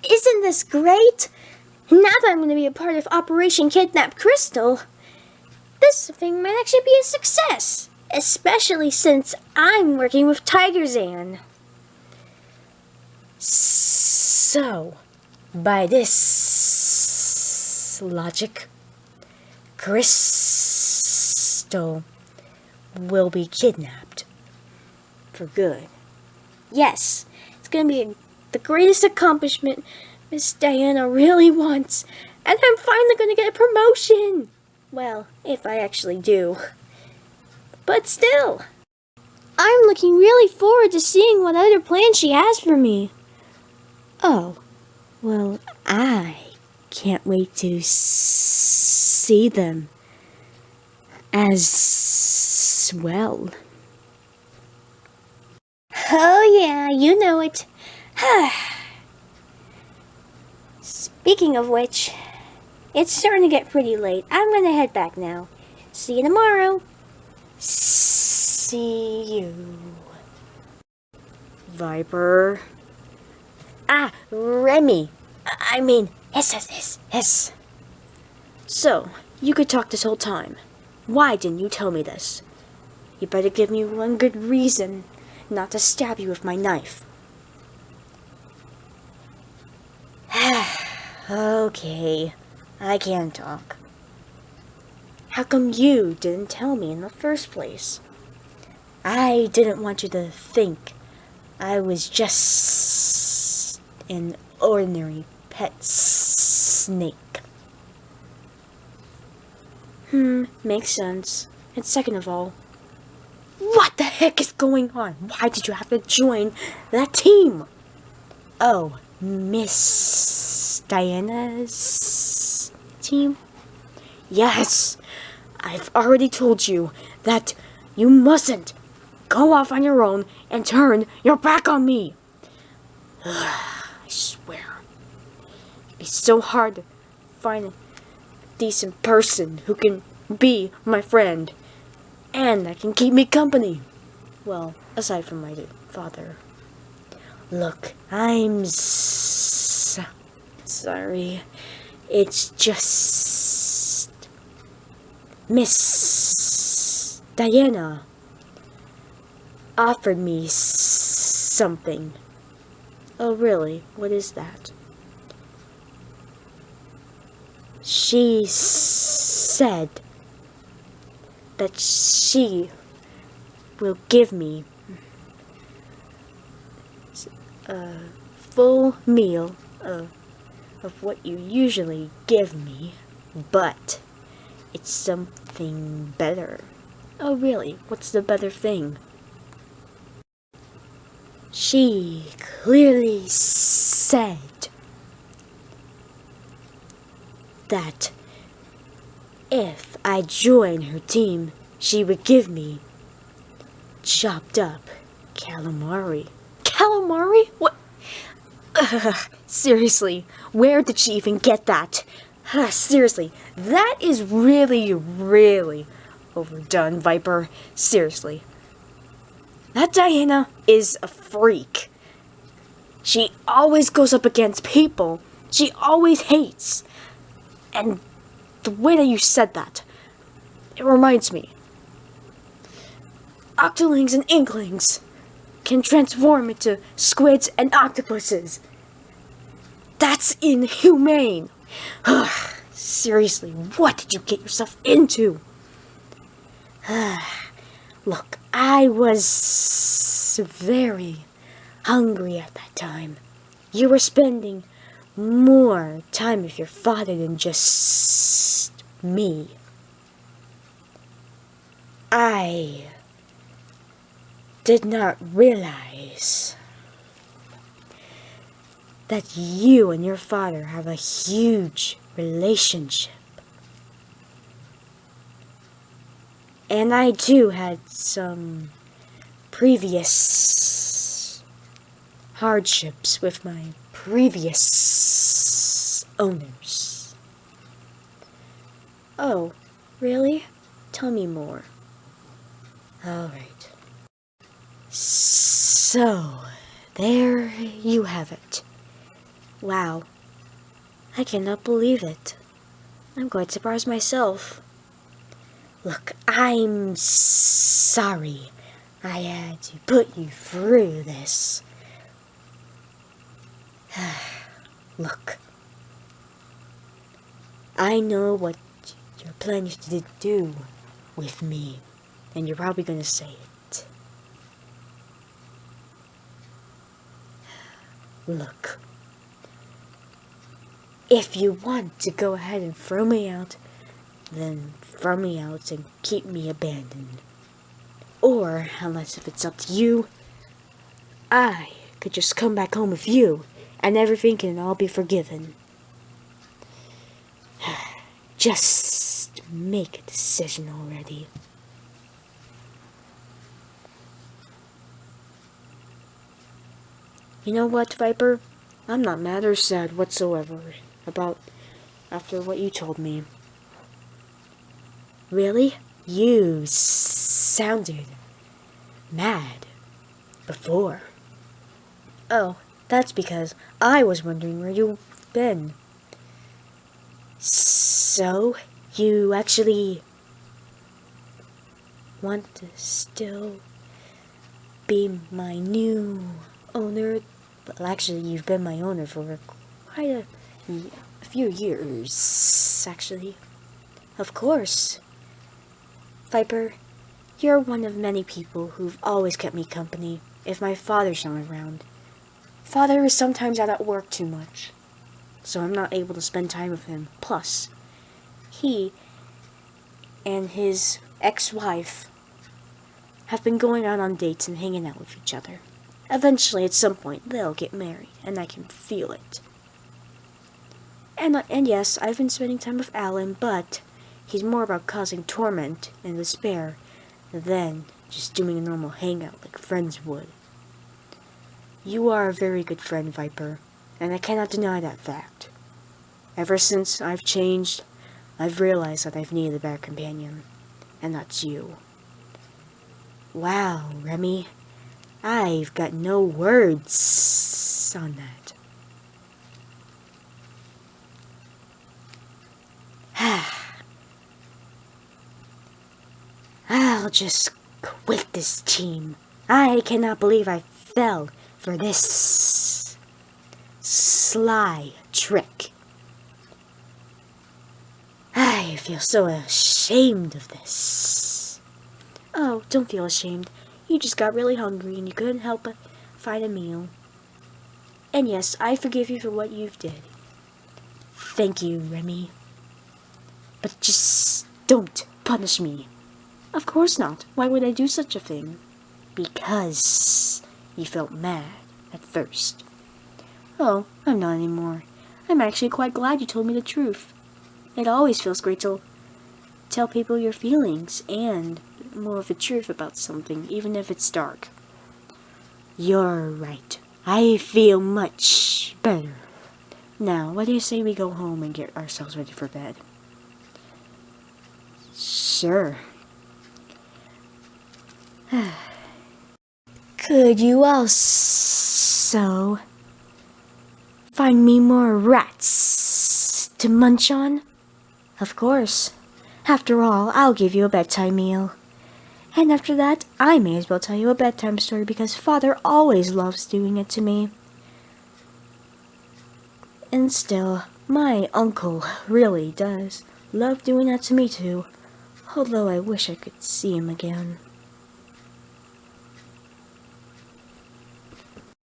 Isn't this great? Now that I'm going to be a part of Operation Kidnap Crystal, this thing might actually be a success, especially since I'm working with Tiger Zan. So, by this logic, Crystal will be kidnapped for good. Yes, it's going to be the greatest accomplishment Miss Diana really wants, and I'm finally going to get a promotion. Well, if I actually do. But still, I'm looking really forward to seeing what other plans she has for me. Oh, well, I can't wait to see them as well. Oh yeah, you know it. Speaking of which, it's starting to get pretty late. I'm gonna head back now. See you tomorrow. See you. Viper. Remi. Hiss. So, you could talk this whole time. Why didn't you tell me this? You better give me one good reason not to stab you with my knife. Okay, I can talk. How come you didn't tell me in the first place? I didn't want you to think I was just an ordinary pet snake. Makes sense. And second of all, what the heck is going on? Why did you have to join that team? Oh, Miss Diana's team? Yes, I've already told you that you mustn't go off on your own and turn your back on me. I swear, it'd be so hard to find a decent person who can be my friend and that can keep me company. Well, aside from my father. Look, I'm sorry. It's just Miss Diana offered me something. Oh, really? What is that? She said that she will give me a full meal of what you usually give me, but it's something better. Oh, really? What's the better thing? She clearly said that if I join her team, she would give me chopped up calamari. Calamari? What? Seriously, where did she even get that? Seriously, that is really overdone, Viper. Seriously. That Diana is a freak. She always goes up against people she always hates. And the way that you said that, it reminds me. Octolings and inklings can transform into squids and octopuses. That's inhumane. Seriously, what did you get yourself into? Look, I was very hungry at that time. You were spending more time with your father than just me. I did not realize that you and your father have a huge relationship. And I too had some previous hardships with my previous owners. Oh, really? Tell me more. Alright. So, there you have it. Wow, I cannot believe it. I'm quite surprised myself. Look, I'm sorry I had to put you through this. Look, I know what you're planning to do with me, and you're probably gonna say it. Look, if you want to go ahead and throw me out, then throw me out and keep me abandoned. Or, unless if it's up to you, I could just come back home with you, and everything can all be forgiven. Just make a decision already. You know what, Viper? I'm not mad or sad whatsoever about after what you told me. Really? You sounded mad before. Oh, that's because I was wondering where you've been. So, you actually want to still be my new owner? Well, actually, you've been my owner for quite a few years, actually. Of course. Viper, you're one of many people who've always kept me company if my father's not around. Father is sometimes out at work too much, so I'm not able to spend time with him. Plus, he and his ex-wife have been going out on dates and hanging out with each other. Eventually, at some point, they'll get married, and I can feel it. And yes, I've been spending time with Alan, but he's more about causing torment and despair than just doing a normal hangout like friends would. You are a very good friend, Viper, and I cannot deny that fact. Ever since I've changed, I've realized that I've needed a better companion, and that's you. Wow, Remi, I've got no words on that. I'll just quit this team. I cannot believe I fell for this sly trick. I feel so ashamed of this. Oh, don't feel ashamed. You just got really hungry and you couldn't help but find a meal. And yes, I forgive you for what you've did. Thank you, Remi. But just don't punish me. Of course not. Why would I do such a thing? Because you felt mad at first. Oh, I'm not anymore. I'm actually quite glad you told me the truth. It always feels great to tell people your feelings and more of the truth about something, even if it's dark. You're right. I feel much better. Now, what do you say we go home and get ourselves ready for bed? Sure. Could you also find me more rats to munch on? Of course. After all, I'll give you a bedtime meal. And after that, I may as well tell you a bedtime story because Father always loves doing it to me. And still, my uncle really does love doing that to me too, although I wish I could see him again.